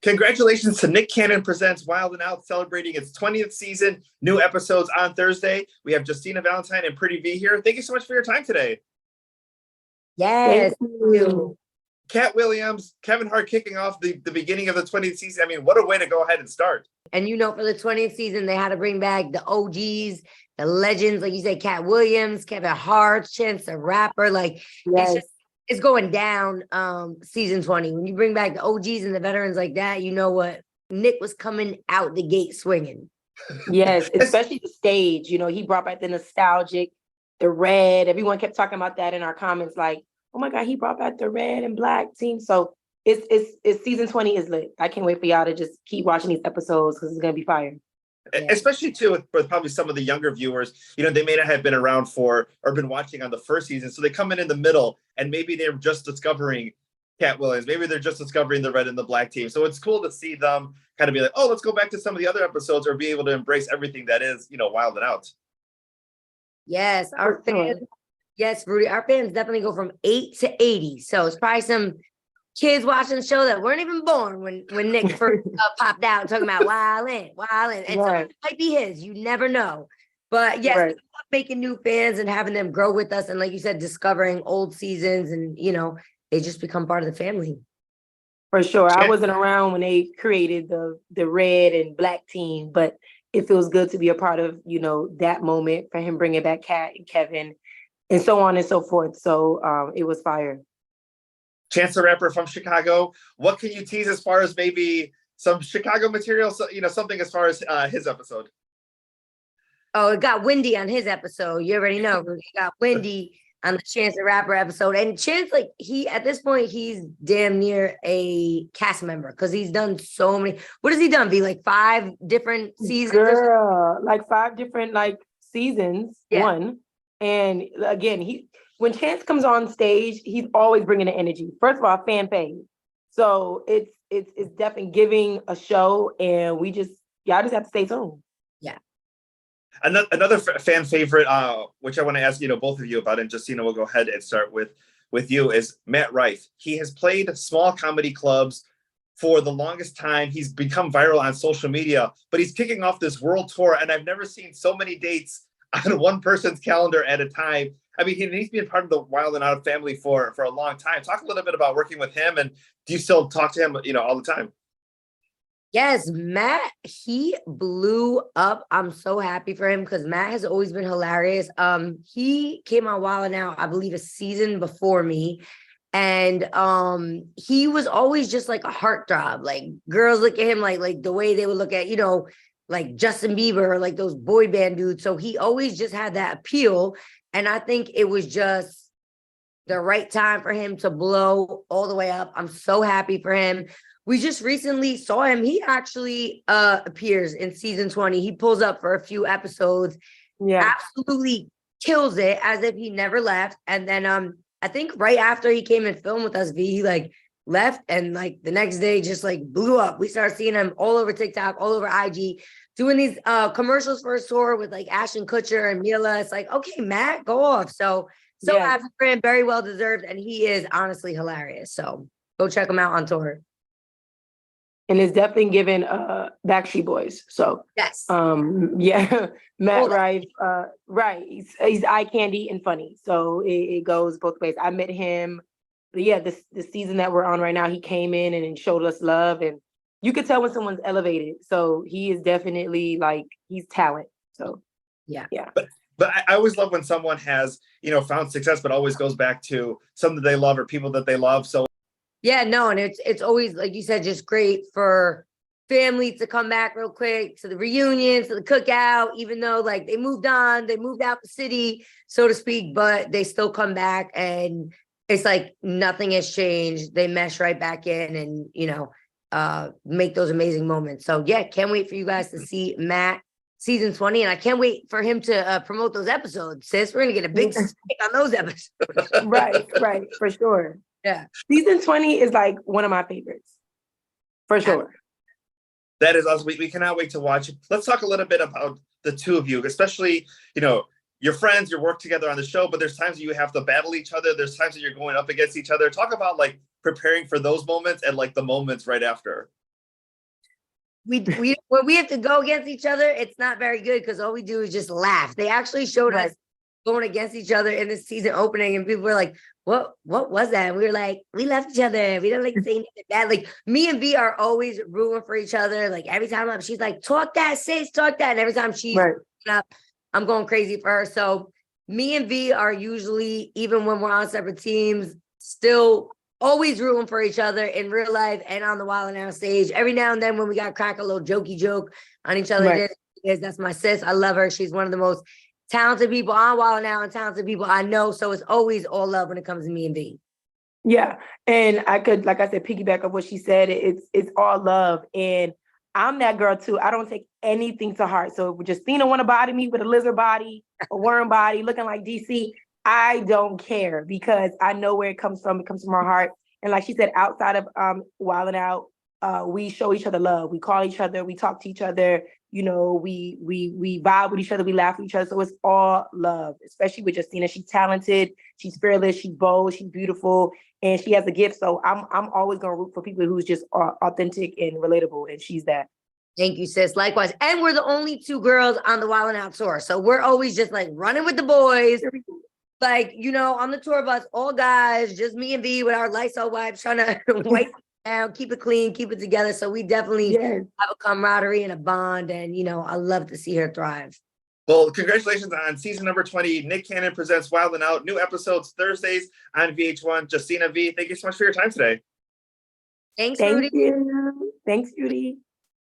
Congratulations to Nick Cannon Presents Wild and Out, celebrating its 20th season. New episodes on Thursday. We have Justina Valentine and Pretty V here. Thank you so much for your time today. Yes. Thank you. Cat Williams, Kevin Hart kicking off the beginning of the 20th season. I mean, what a way to go ahead and start. And for the 20th season, they had to bring back the OGs, the legends, like you said, Cat Williams, Kevin Hart, Chance the Rapper. Like, Yes. it's going down season 20. When you bring back the OGs and the veterans like that, you know what? Nick was coming out the gate swinging. Yes, especially the stage. He brought back the nostalgic, the red. Everyone kept talking about that in our comments, like, oh my God, he brought back the red and black team. So it's season 20 is lit. I can't wait for y'all to just keep watching these episodes because it's gonna be fire. Yeah. Especially too with probably some of the younger viewers, they may not have been around for or been watching on the first season. So they come in the middle and maybe they're just discovering Cat Williams. Maybe they're just discovering the red and the black team. So it's cool to see them kind of be like, oh, let's go back to some of the other episodes, or be able to embrace everything that is, Wild and Out. Yes, our fans. Yes, Rudy, our fans definitely go from 8 to 80. So it's probably some kids watching the show that weren't even born when Nick first popped out and talking about wildin'. And so it might be his. You never know. But yes, we love making new fans and having them grow with us. And like you said, discovering old seasons, and they just become part of the family. For sure. I wasn't around when they created the red and black team, but it feels good to be a part of, that moment for him bringing back Kat and Kevin and so on and so forth. So it was fire. Chance the Rapper from Chicago. What can you tease as far as maybe some Chicago material, something as far as his episode? Oh, it got windy on his episode. You already know. It got windy on the Chance the Rapper episode. And Chance, at this point, he's damn near a cast member because he's done so many. What has he done? Be like 5 different seasons? Girl, like 5 different seasons. Yeah. One. And again, when Chance comes on stage, he's always bringing the energy. First of all, fan fave. So it's definitely giving a show, and y'all just have to stay tuned. Yeah. Another fan favorite, which I want to ask both of you about, and Justina, we'll go ahead and start with you, is Matt Rife. He has played small comedy clubs for the longest time. He's become viral on social media, but he's kicking off this world tour, and I've never seen so many dates on one person's calendar at a time. I mean, he's been part of the Wild and Out family for a long time. Talk a little bit about working with him, and do you still talk to him, all the time? Yes, Matt, he blew up. I'm so happy for him because Matt has always been hilarious. He came on Wild and Out, I believe, a season before me. And he was always just like a heartthrob. Like, girls look at him like the way they would look at, like Justin Bieber or like those boy band dudes. So he always just had that appeal. And I think it was just the right time for him to blow all the way up. I'm so happy for him. We just recently saw him. He actually appears in season 20. He pulls up for a few episodes. Yeah. Absolutely kills it as if he never left. And then I think right after he came and filmed with us, he left, and the next day just blew up. We started seeing him all over TikTok, all over IG, doing these commercials for his tour with Ashton Kutcher and Mila. It's okay, Matt, go off. So happy for him, very well deserved, and he is honestly hilarious. So go check him out on tour. And it's definitely given Backstreet Boys. So yes, Matt Rife, right? He's eye candy and funny. So it goes both ways. I met him. But yeah, the season that we're on right now, he came in and showed us love, and you could tell when someone's elevated. So he is definitely he's talent. So yeah. But I always love when someone has found success, but always goes back to something they love or people that they love. So yeah, no, and it's always, like you said, just great for family to come back real quick to the reunions, to the cookout, even though they moved on, they moved out the city, so to speak, but they still come back and it's nothing has changed. They mesh right back in and, make those amazing moments. So yeah, can't wait for you guys to see Matt season 20. And I can't wait for him to promote those episodes, sis. We're going to get a big stick on those episodes. Right. For sure. Yeah. Season 20 is one of my favorites. For sure. That is awesome. We cannot wait to watch it. Let's talk a little bit about the two of you, especially, you're friends, you work together on the show, but there's times that you have to battle each other. There's times that you're going up against each other. Talk about preparing for those moments and the moments right after. we when we have to go against each other, it's not very good because all we do is just laugh. They actually showed Right. us going against each other in the season opening, and people were like, what was that? And we were like, we love each other. We don't like say anything bad. Like me and V are always rooting for each other. Like every time she's like, talk that, sis, talk that. And every time she's Right. up, I'm going crazy for her. So me and V are usually, even when we're on separate teams, still always rooting for each other in real life and on the Wild and Out stage. Every now and then when we got crack a little jokey joke on each other, Right. that's my sis. I love her. She's one of the most talented people on Wild and Out and talented people I know. So it's always all love when it comes to me and V. Yeah. And I could, like I said, piggyback of what she said. It's all love. And I'm that girl too. I don't take anything to heart. So if Justina want to body me with a lizard body, a worm body, looking like DC, I don't care because I know where it comes from. It comes from our heart. And like she said, outside of Wild and Out, we show each other love. We call each other, we talk to each other, you know, we vibe with each other, we laugh with each other. So it's all love, especially with Justina. She's talented, she's fearless, she's bold, she's beautiful, and she has a gift. So I'm always gonna root for people who's just authentic and relatable, and she's that. Thank you, sis. Likewise. And we're the only two girls on the Wild and Out tour. So we're always just like running with the boys. Like, you know, on the tour bus, all guys, just me and V with our Lysol wipes trying to wipe it down, keep it clean, keep it together. So we definitely have a camaraderie and a bond. And, you know, I love to see her thrive. Well, congratulations on season number 20. Nick Cannon presents Wild and Out. New episodes Thursdays on VH1. Justina V, thank you so much for your time today. Thanks, Thank Rudy. you. Thanks, Judy.